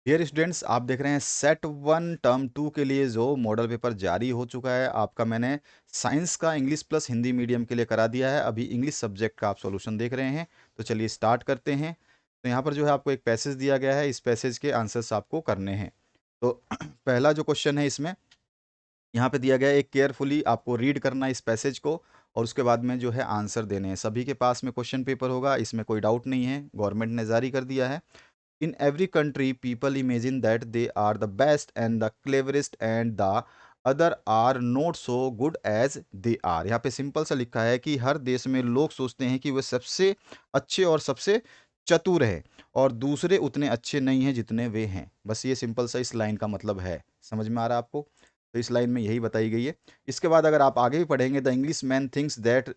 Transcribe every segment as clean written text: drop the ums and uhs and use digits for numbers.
Dear students, आप देख रहे हैं सेट 1 टर्म 2 के लिए जो मॉडल पेपर जारी हो चुका है आपका। मैंने साइंस का इंग्लिश प्लस हिंदी मीडियम के लिए करा दिया है। अभी इंग्लिश सब्जेक्ट का आप सॉल्यूशन देख रहे हैं। तो चलिए स्टार्ट करते हैं। तो यहाँ पर जो है आपको एक पैसेज दिया गया है, इस पैसेज के आंसर्स आपको करने हैं। तो पहला जो क्वेश्चन है इसमें यहाँ पे दिया गया है, एक केयरफुली आपको रीड करना है इस पैसेज को और उसके बाद में जो है आंसर देने हैं। सभी के पास में क्वेश्चन पेपर होगा, इसमें कोई डाउट नहीं है, गवर्नमेंट ने जारी कर दिया है। In every country, people imagine that they are the best and the cleverest and the other are not so good as they are। यहाँ पे सिंपल सा लिखा है कि हर देश में लोग सोचते हैं कि वे सबसे अच्छे और सबसे चतुर हैं और दूसरे उतने अच्छे नहीं हैं जितने वे हैं। बस ये सिंपल सा इस लाइन का मतलब है। समझ में आ रहा है आपको? तो इस लाइन में यही बताई गई है। इसके बाद अगर आप आगे भी पढ़ेंगे, the English man thinks that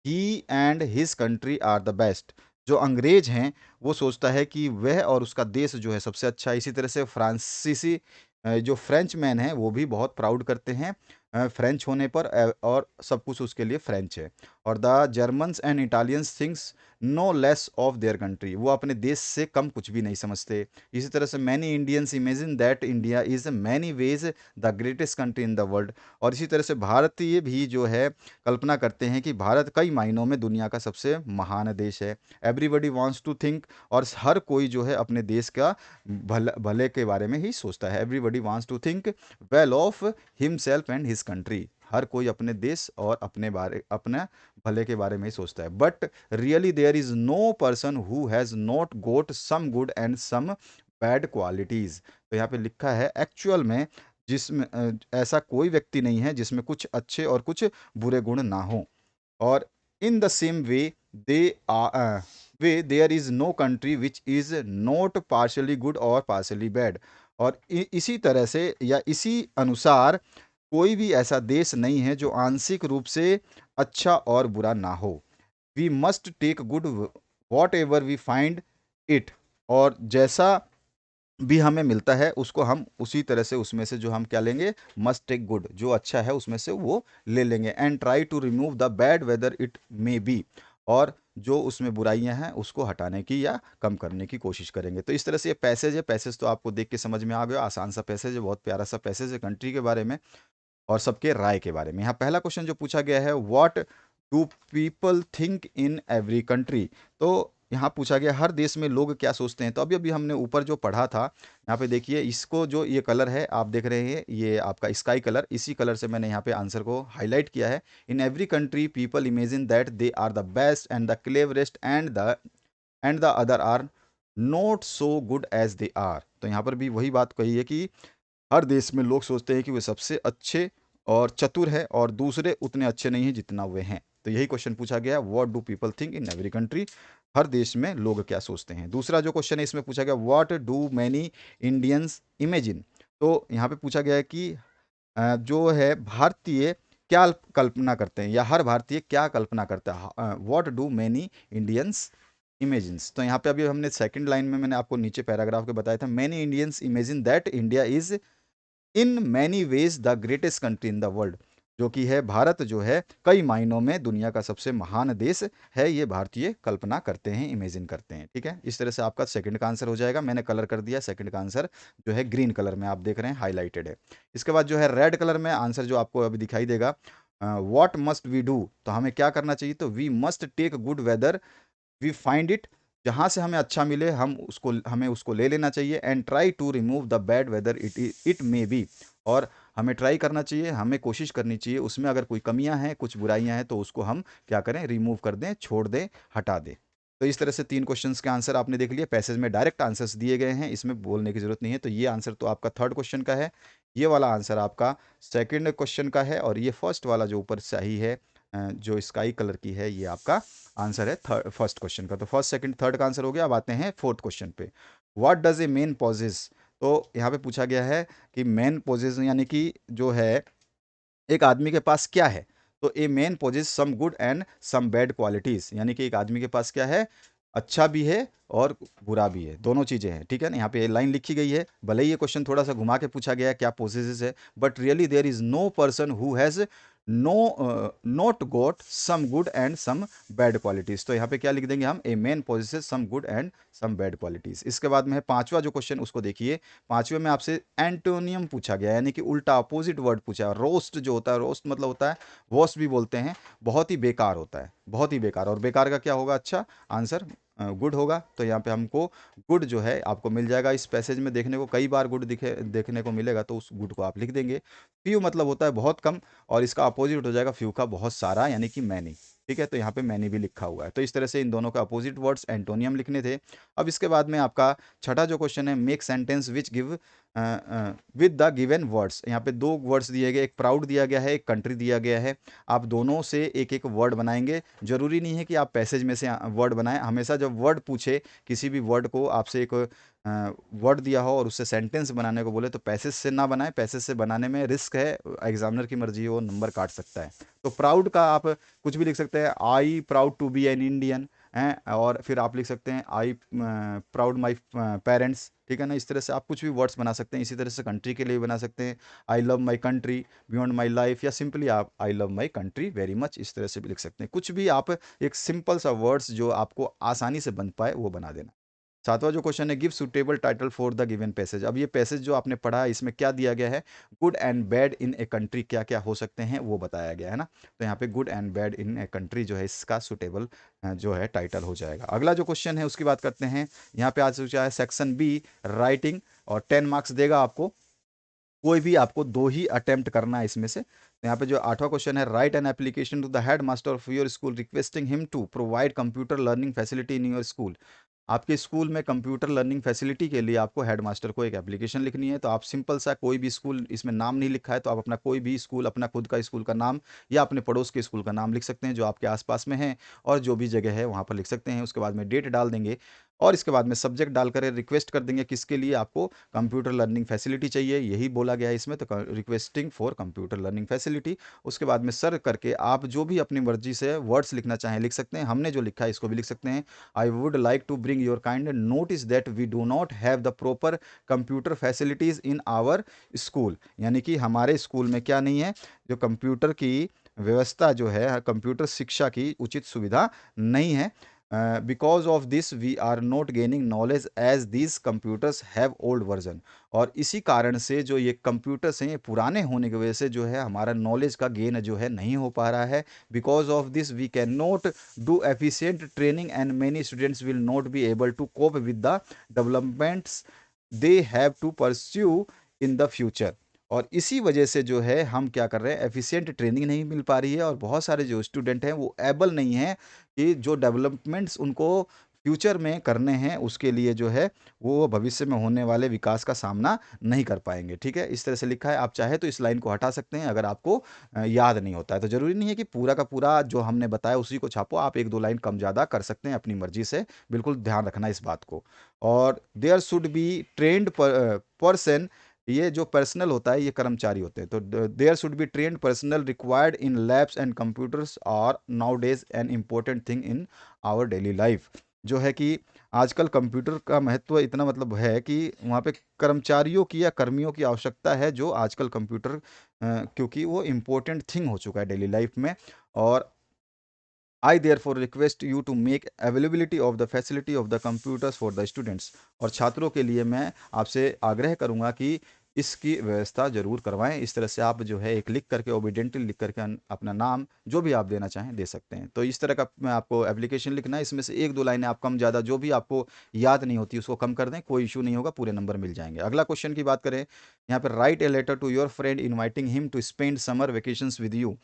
he and his country are the best. जो अंग्रेज हैं वो सोचता है कि वह और उसका देश जो है सबसे अच्छा है। इसी तरह से फ्रांसीसी जो फ्रेंच मैन है वो भी बहुत प्राउड करते हैं फ्रेंच होने पर, और सब कुछ उसके लिए फ्रेंच है। और the Germans and Italians thinks no less of their country, वो अपने देश से कम कुछ भी नहीं समझते। इसी तरह से many Indians imagine that India is many ways the greatest country in the world. और इसी तरह से भारतीय भी जो है कल्पना करते हैं कि भारत कई मायनों में दुनिया का सबसे महान देश है। एवरीबडी वांट्स टू थिंक, और हर कोई जो है अपने देश का भले के बारे में ही सोचता है। Everybody wants to think well of himself and his country. हर कोई अपने देश और अपने भले के बारे में ही सोचता है। But really there is no person who has not got some good and some bad qualities. तो यहाँ पे लिखा है एक्चुअल में जिसमें ऐसा कोई व्यक्ति नहीं है जिसमें कुछ अच्छे और कुछ बुरे गुण ना हो। और in the same way they way there is no country which is not partially good और पार्शली बैड। और इसी तरह से या इसी अनुसार कोई भी ऐसा देश नहीं है जो आंशिक रूप से अच्छा और बुरा ना हो। We must take good whatever we find it. और जैसा भी हमें मिलता है उसको हम उसी तरह से उसमें से जो हम क्या लेंगे, मस्ट टेक गुड, जो अच्छा है उसमें से वो ले लेंगे। And try to remove the bad whether it may be, और जो उसमें बुराइयां हैं उसको हटाने की या कम करने की कोशिश करेंगे। तो इस तरह से ये पैसेज है। पैसेज तो आपको देख के समझ में आ गया, आसान सा पैसेज है, बहुत प्यारा सा पैसेज है कंट्री के बारे में और सबके राय के बारे में। यहाँ पहला क्वेश्चन जो पूछा गया है, what do people think in every country. तो यहाँ पूछा गया हर देश में लोग क्या सोचते हैं। तो अभी अभी हमने ऊपर जो पढ़ा था, यहाँ पे देखिए, इसको जो ये कलर है आप देख रहे हैं, ये आपका स्काई कलर, इसी कलर से मैंने यहाँ पे आंसर को हाईलाइट किया है। In every country people imagine that they are the best and the cleverest and the other are not so good as they are. तो यहाँ पर भी वही बात कही है कि हर देश में लोग सोचते हैं कि वे सबसे अच्छे और चतुर है और दूसरे उतने अच्छे नहीं हैं जितना वे हैं। तो यही क्वेश्चन पूछा गया, what do people think in every country. हर देश में लोग क्या सोचते हैं। दूसरा जो क्वेश्चन है इसमें पूछा गया, what do many Indians imagine. तो यहाँ पे पूछा गया है कि जो है भारतीय क्या कल्पना करते हैं, या हर भारतीय क्या कल्पना करता है। What do many Indians imagines. तो यहाँ पे अभी हमने सेकंड लाइन में मैंने आपको नीचे पैराग्राफ के बताया था, many Indians imagine that India is in many ways the greatest country in the world. जो कि है भारत जो है कई मायनों में दुनिया का सबसे महान देश है, ये भारतीय कल्पना करते हैं, इमेजिन करते हैं। ठीक है, इस तरह से आपका सेकंड का आंसर हो जाएगा। मैंने कलर कर दिया, सेकंड का आंसर जो है ग्रीन कलर में आप देख रहे हैं, हाईलाइटेड है। इसके बाद जो है रेड कलर में आंसर जो आपको अभी दिखाई देगा, व्हाट मस्ट वी डू। तो हमें क्या करना चाहिए, तो we must take good whether we find it. जहाँ से हमें अच्छा मिले हमें उसको ले लेना चाहिए। And try to remove the bad whether it may be. और हमें ट्राई करना चाहिए, हमें कोशिश करनी चाहिए, उसमें अगर कोई कमियां हैं, कुछ बुराइयां हैं, तो उसको हम क्या करें, रिमूव कर दें, छोड़ दें, हटा दें। तो इस तरह से 3 क्वेश्चंस के आंसर आपने देख लिए। पैसेज में डायरेक्ट आंसर्स दिए गए हैं, इसमें बोलने की जरूरत नहीं है। तो ये आंसर तो आपका थर्ड क्वेश्चन का है, ये वाला आंसर आपका सेकंड क्वेश्चन का है, और ये फर्स्ट वाला जो ऊपर सही है, जो स्काई कलर की है, ये आपका आंसर है फर्स्ट क्वेश्चन का। तो फर्स्ट सेकंड थर्ड का आंसर हो गया। अब आते हैं फोर्थ क्वेश्चन पे, what does a men possess. तो यहाँ पे पूछा गया है कि मेन पॉजेस यानी कि जो है एक आदमी के पास क्या है। तो a man possess some good and some bad qualities, यानी कि एक आदमी के पास क्या है, अच्छा भी है और बुरा भी है, दोनों चीजें हैं। ठीक है ना, यहाँ पे लाइन लिखी गई है। भले ही ये क्वेश्चन थोड़ा सा घुमा के पूछा गया है क्या पोजेसेस है, but really there is no person who has not got some good and some bad qualities. तो यहाँ पे क्या लिख देंगे हम, a man possesses some good and some bad qualities. इसके बाद में है पांचवा जो क्वेश्चन, उसको देखिए। पांचवे में आपसे एंटोनियम पूछा गया, यानी कि उल्टा अपोजिट वर्ड पूछा है। रोस्ट जो होता है, रोस्ट मतलब होता है, वॉस्ट भी बोलते हैं, बहुत ही बेकार होता है, बहुत ही बेकार। और बेकार का क्या होगा, अच्छा आंसर गुड होगा। तो यहाँ पे हमको गुड जो है आपको मिल जाएगा। इस पैसेज में देखने को कई बार गुड दिखे देखने को मिलेगा, तो उस गुड को आप लिख देंगे। फ्यू मतलब होता है बहुत कम, और इसका अपोजिट हो जाएगा फ्यू का बहुत सारा, यानी कि मैनी। ठीक है, तो यहाँ पे मैनी भी लिखा हुआ है। तो इस तरह से इन दोनों का अपोजिट वर्ड्स एंटोनियम लिखने थे। अब इसके बाद में आपका छठा जो क्वेश्चन है, make sentence which give with the given words. यहाँ पे दो वर्ड्स दिए गए, एक प्राउड दिया गया है, एक कंट्री दिया गया है। आप दोनों से एक एक वर्ड बनाएंगे। जरूरी नहीं है कि आप पैसेज में से वर्ड बनाएं। हमेशा जब वर्ड पूछे, किसी भी वर्ड को आपसे एक वर्ड दिया हो और उससे सेंटेंस बनाने को बोले, तो पैसेज से ना बनाएं। पैसेज से बनाने में रिस्क है, एग्जामिनर की मर्जी है, वो नंबर काट सकता है। तो प्राउड का आप कुछ भी लिख सकते हैं, I proud to be an Indian हैं, और फिर आप लिख सकते हैं आई प्राउड माई पेरेंट्स। ठीक है ना, इस तरह से आप कुछ भी वर्ड्स बना सकते हैं। इसी तरह से कंट्री के लिए बना सकते हैं, I love my country beyond my life, या सिंपली आप I love my country very much, इस तरह से भी लिख सकते हैं। कुछ भी आप एक सिंपल सा वर्ड्स जो आपको आसानी से बन पाए वो बना देना। सातवां जो क्वेश्चन है, give suitable title for the given passage. अब ये पैसेज जो आपने पढ़ा है, इसमें क्या दिया गया है, good and bad in a country क्या क्या हो सकते हैं वो बताया गया है ना। तो यहाँ पे good and bad in a country जो है, इसका सुटेबल जो है टाइटल हो जाएगा। अगला जो क्वेश्चन है उसकी बात करते हैं। यहाँ पे आज सोचा है सेक्शन बी राइटिंग, और 10 मार्क्स देगा आपको। कोई भी आपको दो ही अटेम्प्ट करना है इसमें से। तो यहाँ पे जो आठवां क्वेश्चन है, write an application to the head master of your school requesting him to provide computer learning facility in your school. आपके स्कूल में कंप्यूटर लर्निंग फैसिलिटी के लिए आपको हेडमास्टर को एक एप्लीकेशन लिखनी है। तो आप सिंपल सा कोई भी स्कूल, इसमें नाम नहीं लिखा है, तो आप अपना कोई भी स्कूल, अपना खुद का स्कूल का नाम या अपने पड़ोस के स्कूल का नाम लिख सकते हैं जो आपके आसपास में है, और जो भी जगह है वहाँ पर लिख सकते हैं। उसके बाद में डेट डाल देंगे, और इसके बाद में सब्जेक्ट डालकर रिक्वेस्ट कर देंगे किसके लिए आपको कंप्यूटर लर्निंग फैसिलिटी चाहिए, यही बोला गया है इसमें। तो requesting for computer learning facility. उसके बाद में सर करके आप जो भी अपनी मर्जी से वर्ड्स लिखना चाहें लिख सकते हैं। हमने जो लिखा है इसको भी लिख सकते हैं। I would like to bring your kind notice that we do not have the proper computer facilities in our school. यानी कि हमारे स्कूल में क्या नहीं है, जो कंप्यूटर की व्यवस्था जो है, कंप्यूटर शिक्षा की उचित सुविधा नहीं है। Because of this we are not gaining knowledge as this computers have old version. और इसी कारण से जो ये कंप्यूटर्स हैं, ये पुराने होने की वजह से जो है हमारा नॉलेज का गेन जो है नहीं हो पा रहा है। Because of this we can not do efficient training and many students will not be able to cope with the developments they have to pursue in the future. और इसी वजह से जो है हम क्या कर रहे हैं, एफिशिएंट ट्रेनिंग नहीं मिल पा रही है, और बहुत सारे जो स्टूडेंट हैं वो एबल नहीं हैं कि जो डेवलपमेंट्स उनको फ्यूचर में करने हैं उसके लिए जो है वो भविष्य में होने वाले विकास का सामना नहीं कर पाएंगे। ठीक है, इस तरह से लिखा है। आप चाहे तो इस लाइन को हटा सकते हैं अगर आपको याद नहीं होता है। तो जरूरी नहीं है कि पूरा का पूरा जो हमने बताया उसी को छापो, आप एक दो लाइन कम ज़्यादा कर सकते हैं अपनी मर्जी से। बिल्कुल ध्यान रखना इस बात को। और there should be trained person, ये जो पर्सनल होता है ये कर्मचारी होते हैं। तो there should be trained personal required in labs and computers are nowadays an important thing in our daily life. जो है कि आजकल कंप्यूटर का महत्व इतना मतलब है कि वहाँ पे कर्मचारियों की या कर्मियों की आवश्यकता है, जो आजकल कंप्यूटर क्योंकि वो इम्पोर्टेंट थिंग हो चुका है डेली लाइफ में। और I therefore request you to make availability of the facility of the computers for the students। और छात्रों के लिए मैं आपसे आग्रह करूंगा कि इसकी व्यवस्था जरूर करवाएं। इस तरह से आप जो है एक लिख करके, ओबिडेंटली लिख करके अपना नाम जो भी आप देना चाहें दे सकते हैं। तो इस तरह का मैं आपको एप्लीकेशन लिखना है। इसमें से एक दो लाइनें आप कम ज़्यादा जो भी आपको याद नहीं होती उसको कम कर दें, कोई इशू नहीं होगा, पूरे नंबर मिल जाएंगे। अगला क्वेश्चन की बात करें, यहाँ पर write a letter to your friend inviting him to spend summer vacations with you.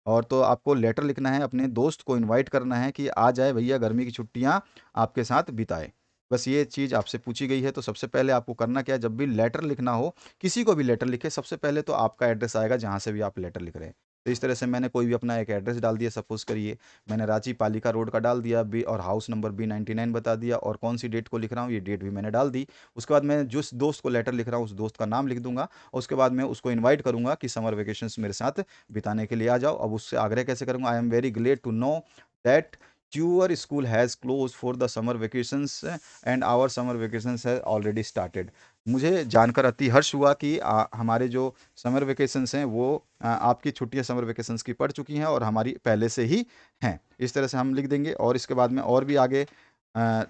और तो आपको लेटर लिखना है, अपने दोस्त को इनवाइट करना है कि आ जाए भैया, गर्मी की छुट्टियां आपके साथ बिताए। बस ये चीज़ आपसे पूछी गई है। तो सबसे पहले आपको करना क्या है, जब भी लेटर लिखना हो, किसी को भी लेटर लिखे, सबसे पहले तो आपका एड्रेस आएगा जहाँ से भी आप लेटर लिख रहे हैं। तो इस तरह से मैंने कोई भी अपना एक एड्रेस डाल दिया। सपोज करिए मैंने रांची पालिका रोड का डाल दिया बी, और हाउस नंबर B99 बता दिया, और कौन सी डेट को लिख रहा हूँ ये डेट भी मैंने डाल दी। उसके बाद मैं जिस दोस्त को लेटर लिख रहा हूँ उस दोस्त का नाम लिख दूंगा। और उसके बाद मैं उसको इन्वाइट करूंगा कि समर वेकेशन मेरे साथ बिताने के लिए आ जाओ। अब उससे आग्रह कैसे करूंगा, I am very glad to know that Your school has closed for the summer vacations and our summer vacations has already started. मुझे जानकर अति हर्ष हुआ कि हमारे जो समर वेकेशंस हैं वो आपकी छुट्टियां समर वेकेशंस की पड़ चुकी हैं और हमारी पहले से ही हैं। इस तरह से हम लिख देंगे और इसके बाद में और भी आगे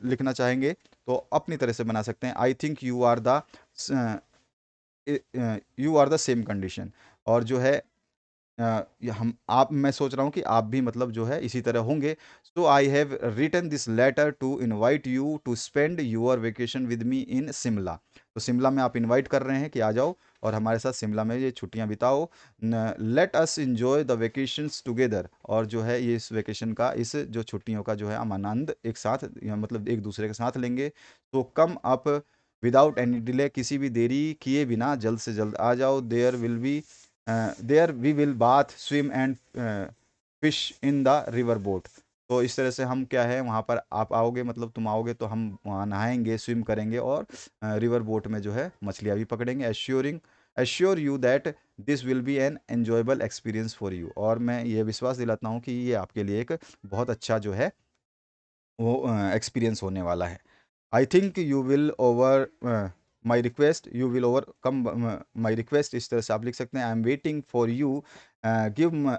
लिखना चाहेंगे तो अपनी तरह से बना सकते हैं। I think you are the same condition. और जो है हम आप मैं सोच रहा हूँ कि आप भी मतलब जो है इसी तरह होंगे। So I have written this letter to invite you to spend your vacation with me in Shimla. तो शिमला में आप इनवाइट कर रहे हैं कि आ जाओ और हमारे साथ शिमला में ये छुट्टियां बिताओ। Let us enjoy the vacations together. और जो है ये इस वेकेशन का, इस जो छुट्टियों का जो है हम आनंद एक साथ या मतलब एक दूसरे के साथ लेंगे। तो come up without any delay, किसी भी देरी किए बिना जल्द से जल्द आ जाओ। There we will bath swim and fish in the river boat. तो इस तरह से हम क्या है, वहाँ पर आप आओगे मतलब तुम आओगे तो हम वहाँ नहाएंगे, स्विम करेंगे और रिवर बोट में जो है मछलियाँ भी पकड़ेंगे। Assure you that this will be an enjoyable experience for you. और मैं ये विश्वास दिलाता हूँ कि ये आपके लिए एक बहुत अच्छा जो है वो एक्सपीरियंस होने वाला है। I think you will over my request, you will overcome my request. इस तरह से आप लिख सकते हैं। I am waiting for you, give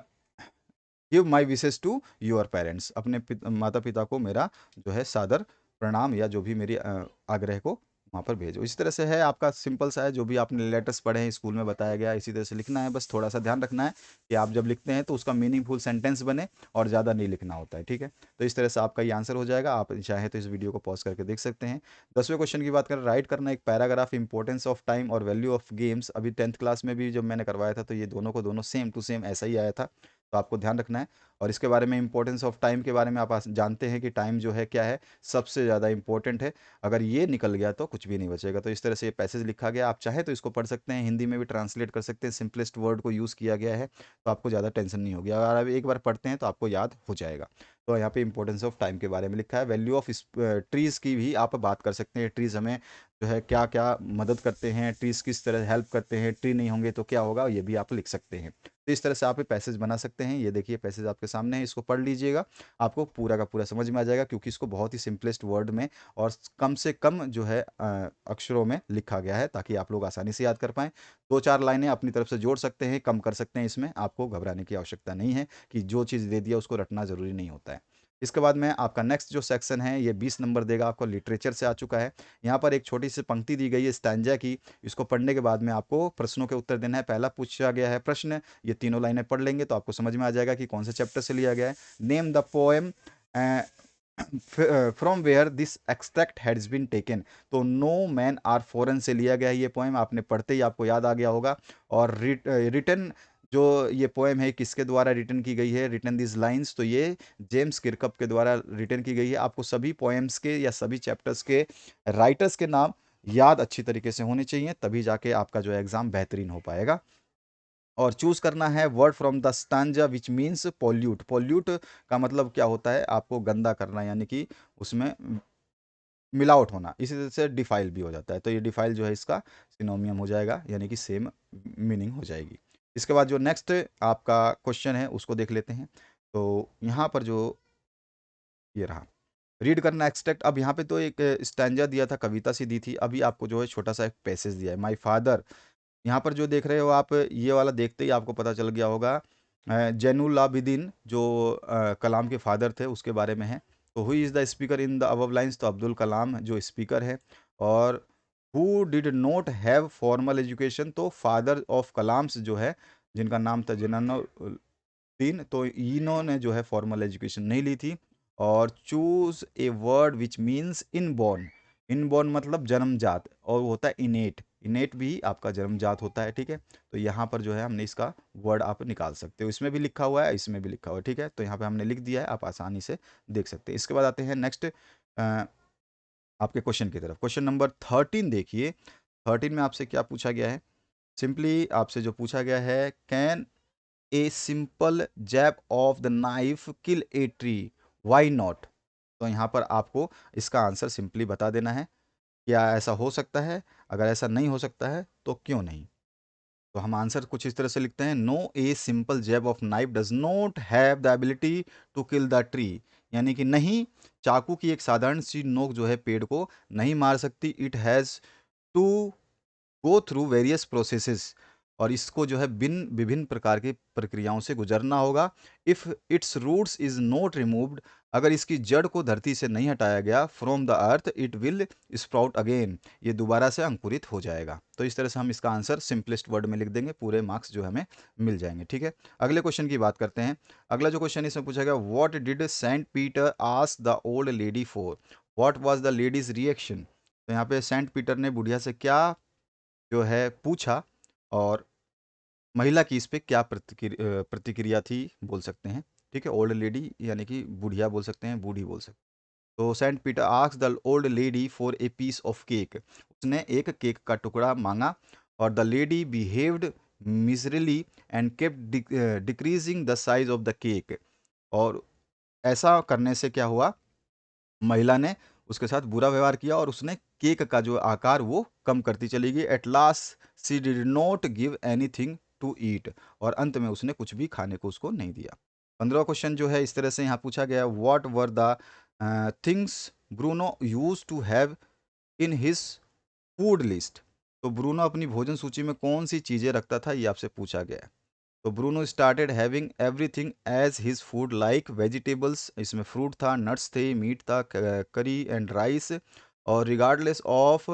give my wishes to your parents. अपने माता पिता को मेरा जो है सादर प्रणाम या जो भी मेरी आग्रह को वहाँ पर भेजो। इस तरह से है, आपका सिंपल सा है, जो भी आपने लेटर्स पढ़े हैं स्कूल में बताया गया इसी तरह से लिखना है। बस थोड़ा सा ध्यान रखना है कि आप जब लिखते हैं तो उसका मीनिंगफुल सेंटेंस बने और ज़्यादा नहीं लिखना होता है, ठीक है। तो इस तरह से आपका ये आंसर हो जाएगा। आप चाहें तो इस वीडियो को पॉज करके देख सकते हैं। 10वें क्वेश्चन की बात करें, राइट करना एक पैराग्राफ, इंपॉर्टेंस ऑफ टाइम और वैल्यू ऑफ गेम्स। अभी 10th क्लास में भी जब मैंने करवाया था तो ये दोनों को दोनों सेम टू सेम ऐसा ही आया था, तो आपको ध्यान रखना है। और इसके बारे में, इंपॉर्टेंस ऑफ टाइम के बारे में, आप जानते हैं कि टाइम जो है क्या है, सबसे ज़्यादा इंपॉर्टेंट है। अगर ये निकल गया तो कुछ भी नहीं बचेगा। तो इस तरह से ये पैसेज लिखा गया। आप चाहे तो इसको पढ़ सकते हैं, हिंदी में भी ट्रांसलेट कर सकते हैं। सिंपलेस्ट वर्ड को यूज़ किया गया है तो आपको ज़्यादा टेंशन नहीं होगी। अगर आप एक बार पढ़ते हैं तो आपको याद हो जाएगा। तो यहाँ पे इंपॉर्टेंस ऑफ टाइम के बारे में लिखा है। वैल्यू ऑफ ट्रीज़ की भी आप बात कर सकते हैं। ट्रीज़ हमें जो है क्या क्या मदद करते हैं, ट्रीज़ किस तरह हेल्प करते हैं, ट्री नहीं होंगे तो क्या होगा, ये भी आप लिख सकते हैं। तो इस तरह से आप पैसेज बना सकते हैं। ये देखिए पैसेज आपके सामने है, इसको पढ़ लीजिएगा, आपको पूरा का पूरा समझ में आ जाएगा, क्योंकि इसको बहुत ही सिंपलेस्ट वर्ड में और कम से कम जो है अक्षरों में लिखा गया है, ताकि आप लोग आसानी से याद कर पाएँ। 2-4 लाइनें अपनी तरफ से जोड़ सकते हैं, कम कर सकते हैं, इसमें आपको घबराने की आवश्यकता नहीं है कि जो चीज़ दे दिया उसको रटना ज़रूरी नहीं होता है। इसके बाद में आपका नेक्स्ट जो सेक्शन है ये 20 नंबर देगा आपको, लिटरेचर से आ चुका है। यहाँ पर एक छोटी सी पंक्ति दी गई है स्टैंजा की, इसको पढ़ने के बाद में आपको प्रश्नों के उत्तर देना है। पहला पूछा गया है प्रश्न, ये तीनों लाइनें पढ़ लेंगे तो आपको समझ में आ जाएगा कि कौन से चैप्टर से लिया गया है। Name the poem from where this extract has been taken. तो नो मैन आर फॉरेन से लिया गया है ये पोएम, आपने पढ़ते ही आपको याद आ गया होगा। और रिटन जो ये पोएम है किसके द्वारा रिटन की गई है, रिटन दिस लाइंस, तो ये जेम्स किरकप के द्वारा रिटन की गई है। आपको सभी पोएम्स के या सभी चैप्टर्स के राइटर्स के नाम याद अच्छी तरीके से होने चाहिए, तभी जाके आपका जो एग्ज़ाम बेहतरीन हो पाएगा। और चूज करना है word from the stanza which means pollute. Pollute का मतलब क्या होता है, आपको गंदा करना, यानी कि उसमें मिलावट होना। इसी तरह से डिफाइल भी हो जाता है, तो ये डिफाइल जो है इसका सिनोनियम हो जाएगा, यानी कि सेम मीनिंग हो जाएगी। इसके बाद जो नेक्स्ट आपका क्वेश्चन है उसको देख लेते हैं। तो यहाँ पर जो ये रहा, रीड करना एक्सट्रैक्ट। अब यहाँ पे तो एक स्टैंजा दिया था, कविता सी दी थी, अभी आपको जो है छोटा सा एक पैसेज दिया है। माई फादर, यहाँ पर जो देख रहे हो आप, ये वाला देखते ही आपको पता चल गया होगा जैनुल आबिदीन जो कलाम के फादर थे उसके बारे में है। तो who is the speaker in the above lines, तो अब्दुल कलाम जो स्पीकर है। और who did not have formal education, तो फादर ऑफ कलाम्स जो है जिनका नाम था जैनुद्दीन, तो इन्होंने जो है फॉर्मल एजुकेशन नहीं ली थी। और choose a word which means inborn. Inborn मतलब जन्मजात, और वो होता है इनेट। इनेट भी आपका जन्मजात होता है, ठीक है। तो यहाँ पर जो है हमने इसका वर्ड आप निकाल सकते हो, इसमें भी लिखा हुआ है, इसमें भी लिखा हुआ है, ठीक है। तो यहाँ पे हमने लिख दिया है, आप आसानी से देख सकते हैं। इसके बाद आते हैं नेक्स्ट आपके क्वेश्चन की तरफ। क्वेश्चन नंबर 13 देखिए। 13 में आपसे क्या पूछा गया है, सिंपली आपसे जो पूछा गया है, can a simple jab of the knife kill a tree, why not. तो यहाँ पर आपको इसका आंसर सिंपली बता देना है, क्या ऐसा हो सकता है, अगर ऐसा नहीं हो सकता है तो क्यों नहीं। तो हम आंसर कुछ इस तरह से लिखते हैं, no a simple jab of knife does not have the ability to kill the tree. यानी कि नहीं, चाकू की एक साधारण सी नोक जो है पेड़ को नहीं मार सकती। It has to go through various processes, और इसको जो है विभिन्न प्रकार की प्रक्रियाओं से गुजरना होगा। If its roots is not removed, अगर इसकी जड़ को धरती से नहीं हटाया गया, from the earth it will sprout again, ये दोबारा से अंकुरित हो जाएगा। तो इस तरह से हम इसका आंसर सिंपलेस्ट वर्ड में लिख देंगे, पूरे मार्क्स जो हमें मिल जाएंगे। ठीक है, अगले क्वेश्चन की बात करते हैं। अगला जो क्वेश्चन इसमें पूछा गया, what did Saint Peter ask the old lady for, what was the lady's reaction. तो यहाँ पे सेंट पीटर ने बुढ़िया से क्या जो है पूछा, और महिला की इस पे क्या प्रतिक्रिया थी बोल सकते हैं। ठीक है, ओल्ड लेडी यानी कि बुढ़िया बोल सकते हैं, बूढ़ी बोल सकते हैं। तो Saint Peter asked the old lady for a piece of cake, उसने एक केक का टुकड़ा मांगा, और the lady behaved miserly and kept decreasing the size of the cake, और ऐसा करने से क्या हुआ, महिला ने उसके साथ बुरा व्यवहार किया और उसने केक का जो आकार वो कम करती चली गई। At last she did not give anything to eat, और अंत में उसने कुछ भी खाने को उसको नहीं दिया। 15वां क्वेश्चन जो है इस तरह से यहाँ पूछा गया, what were the things Bruno use to have in his food list. तो ब्रूनो अपनी भोजन सूची में कौन सी चीज़ें रखता था, ये आपसे पूछा गया है। तो Bruno started having everything as his food, like vegetables, इसमें फ्रूट था, नट्स थे, मीट था, करी एंड राइस, और regardless of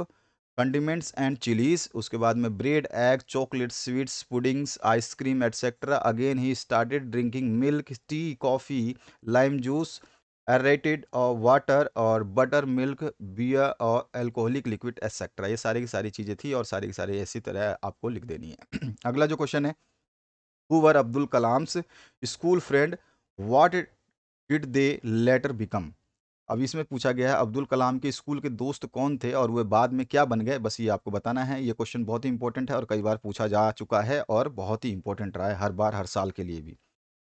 condiments and chillies. उसके बाद में bread, egg, chocolate, sweets, puddings, ice cream etcetera. Again he started drinking milk, tea, coffee, lime juice, aerated और water और बटर मिल्क, बियर और alcoholic liquid etcetera. ये सारी की सारी चीज़ें थी, और सारी की सारी ऐसी तरह आपको लिख देनी है। अगला जो क्वेश्चन है, who were Abdul Kalam's school friend, what did they later become। अब इसमें पूछा गया है अब्दुल कलाम के स्कूल के दोस्त कौन थे और वे बाद में क्या बन गए, बस ये आपको बताना है। ये क्वेश्चन बहुत ही इंपॉर्टेंट है और कई बार पूछा जा चुका है और बहुत ही इंपॉर्टेंट रहा है हर बार, हर साल के लिए भी।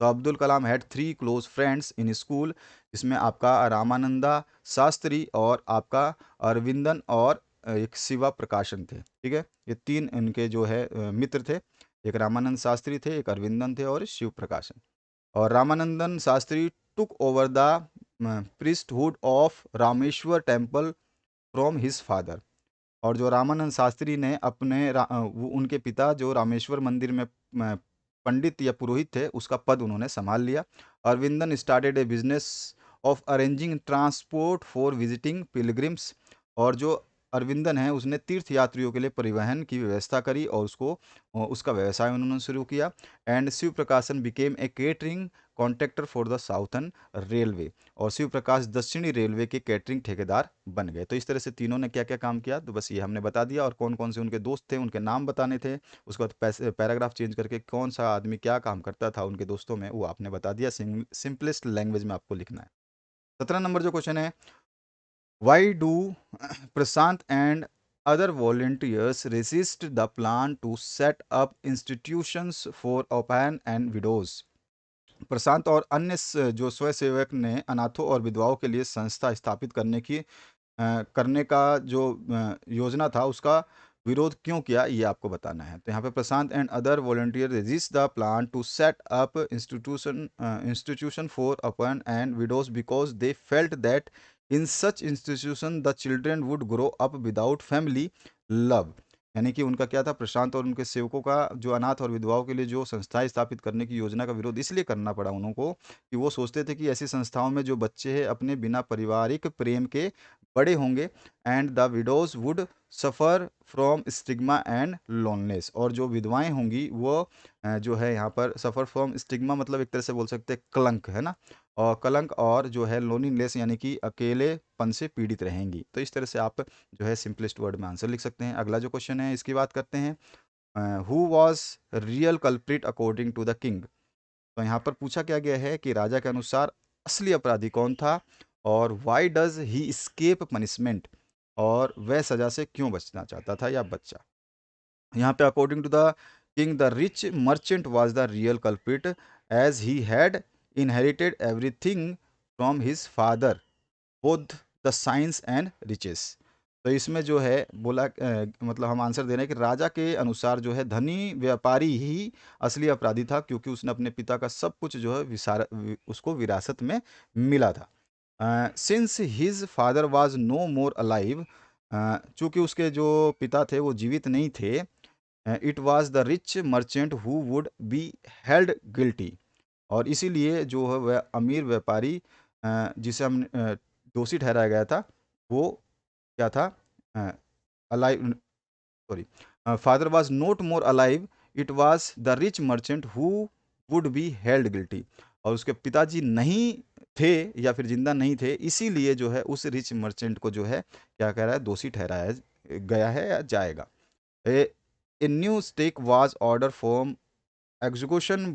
तो Abdul Kalam had 3 close friends in school, जिसमें आपका रामानंदा शास्त्री और आपका अरविंदन और एक शिवा प्रकाशन थे। ठीक है, ये 3 इनके जो है मित्र थे। एक रामानंद शास्त्री थे, एक अरविंदन थे और शिव प्रकाशन। और Ramanandan Shastri took over the priesthood of Rameshwar temple from his father. और जो रामानंद शास्त्री ने अपने वो उनके पिता जो रामेश्वर मंदिर में पंडित या पुरोहित थे, उसका पद उन्होंने संभाल लिया। Aravindan started A business of arranging transport for visiting pilgrims. और जो अरविंदन है उसने तीर्थ यात्रियों के लिए परिवहन की व्यवस्था करी और उसका व्यवसाय उन्होंने शुरू किया। एंड शिव प्रकाशन became a catering contractor for the southern railway, और शिव प्रकाश दक्षिणी रेलवे के कैटरिंग ठेकेदार बन गए। तो इस तरह से तीनों ने क्या क्या काम किया, तो बस ये हमने बता दिया। और कौन कौन से उनके दोस्त थे उनके नाम बताने थे, उसके बाद पैराग्राफ चेंज करके कौन सा आदमी क्या काम करता था उनके दोस्तों में, वो आपने बता दिया। सिंपलेस्ट लैंग्वेज में आपको लिखना है। 17 नंबर जो क्वेश्चन है, why do Prashant and other volunteers resist the plan to set up institutions for orphan and widows। प्रशांत और अन्य जो स्वयंसेवक ने अनाथों और विधवाओं के लिए संस्था स्थापित करने का जो योजना था उसका विरोध क्यों किया, ये आपको बताना है। तो यहाँ पे Prashant and other volunteer resist the plan to set up institution for orphan and widows because they felt that in such institution the children would grow up without family love. यानी कि उनका क्या था, प्रशांत और उनके सेवकों का जो अनाथ और विधवाओं के लिए जो संस्थाएं स्थापित करने की योजना का विरोध इसलिए करना पड़ा उनको कि वो सोचते थे कि ऐसी संस्थाओं में जो बच्चे हैं अपने बिना पारिवारिक प्रेम के बड़े होंगे, and the widows would suffer from stigma and loneliness. और जो विधवाएं होंगी वो जो है यहाँ पर सफ़र फ्रॉम स्टिग्मा मतलब एक तरह से बोल सकते हैं कलंक, है ना, और कलंक, और जो है लोनलीनेस यानी कि अकेलेपन से पीड़ित रहेंगी। तो इस तरह से आप जो है सिंपलेस्ट वर्ड में आंसर लिख सकते हैं। अगला जो क्वेश्चन है इसकी बात करते हैं, who was real culprit according to the king. तो यहाँ पर पूछा क्या गया है कि राजा के अनुसार असली अपराधी कौन था, और why does he escape punishment, और वह सजा से क्यों बचना चाहता था या बचा। यहाँ पे according to the king the rich merchant was the real culprit as he had inherited everything from his father both the science and riches. तो इसमें जो है बोला मतलब हम आंसर दे रहे हैं कि राजा के अनुसार जो है धनी व्यापारी ही असली अपराधी था, क्योंकि उसने अपने पिता का सब कुछ जो है उसको विरासत में मिला था। Since his father was no more alive, चूँकि उसके जो पिता थे वो जीवित नहीं थे, it was the rich merchant who would be held guilty, और इसीलिए जो है वह अमीर व्यापारी जिसे हम दोषी ठहराया गया था, वो क्या था, alive, sorry, father was not more alive, it was the rich merchant who would be held guilty, और उसके पिताजी नहीं थे या फिर जिंदा नहीं थे, इसीलिए जो है उस रिच मर्चेंट को जो है क्या कह रहा है, दोषी ठहराया गया है या जाएगा। A new stake was order for execution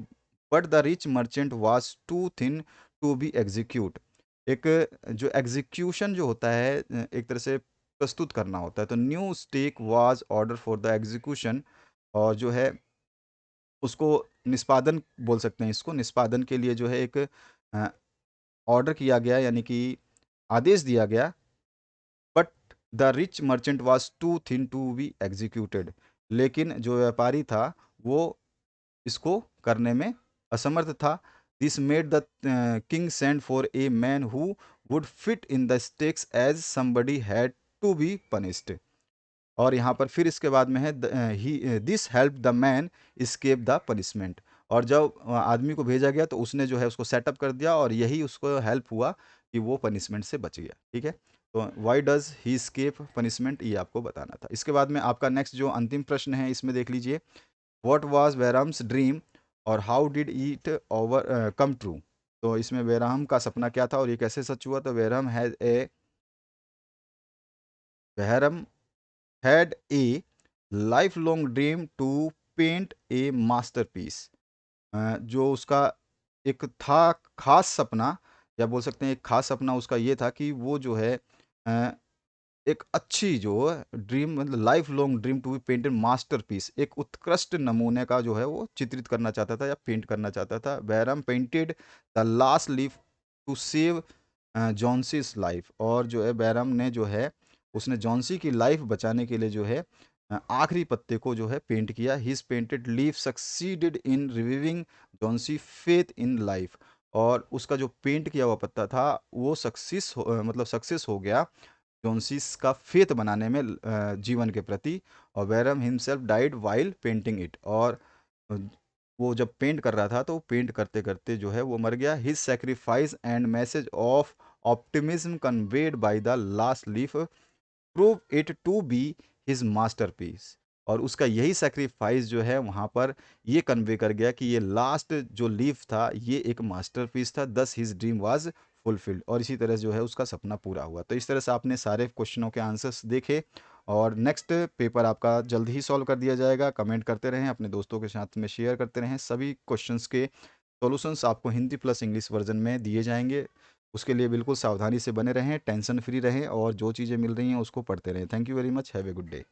but the rich merchant was too thin to be execute. एक जो एग्जीक्यूशन जो होता है एक तरह से प्रस्तुत करना होता है, तो new stake was order for the execution, और जो है उसको निष्पादन बोल सकते हैं, इसको निष्पादन के लिए जो है एक ऑर्डर किया गया, यानी कि आदेश दिया गया, but the rich merchant was too thin to be executed, लेकिन जो व्यापारी था वो इसको करने में असमर्थ था। This made the king send for a man who would fit in the stakes as somebody had to be punished, और यहाँ पर फिर इसके बाद में है ही this help the man escape the punishment, और जब आदमी को भेजा गया तो उसने जो है उसको सेटअप कर दिया, और यही उसको हेल्प हुआ कि वो पनिशमेंट से बच गया। ठीक है, तो why does he escape punishment, ये आपको बताना था। इसके बाद में आपका नेक्स्ट जो अंतिम प्रश्न है इसमें देख लीजिए, व्हाट वाज बैराम्स ड्रीम और how did it over come true. तो इसमें बैराम का सपना क्या था और ये कैसे सच हुआ, तो Behrman had a life long dream to paint a masterpiece. जो उसका एक था खास सपना, या बोल सकते हैं एक खास सपना उसका ये था कि वो जो है अ, एक अच्छी जो ड्रीम, मतलब life long dream to be painted masterpiece, एक उत्कृष्ट नमूने का जो है वो चित्रित करना चाहता था या पेंट करना चाहता था। Behrman painted the last leaf to save Johnsy's life, और जो है बैरम ने जो है उसने जॉन्सी की लाइफ बचाने के लिए जो है आखिरी पत्ते को जो है पेंट किया। His painted leaf succeeded in reviving Johnsy faith in life, और उसका जो पेंट किया हुआ पत्ता था वो मतलब सक्सेस हो गया जॉन्सीस का फेथ बनाने में जीवन के प्रति। और Bairam himself died while painting it, और अ, वो जब पेंट कर रहा था तो पेंट करते करते जो है वो मर गया। His sacrifice and message of optimism conveyed by the last leaf prove it to be his masterpiece, और उसका यही सेक्रीफाइस जो है वहाँ पर ये कन्वे कर गया कि ये लास्ट जो लीफ था ये एक मास्टरपीस था, दस हिज ड्रीम वाज फुलफिल्ड, और इसी तरह जो है उसका सपना पूरा हुआ। तो इस तरह से आपने सारे क्वेश्चनों के आंसर्स देखे, और नेक्स्ट पेपर आपका जल्द ही सॉल्व कर दिया जाएगा। कमेंट करते रहें, अपने दोस्तों के साथ में शेयर करते रहें, सभी क्वेश्चंस के सॉल्यूशंस आपको हिंदी प्लस इंग्लिश वर्जन में दिए जाएंगे। उसके लिए बिल्कुल सावधानी से बने रहें, टेंशन फ्री रहें, और जो चीज़ें मिल रही हैं उसको पढ़ते रहें। Thank you very much, have a good day.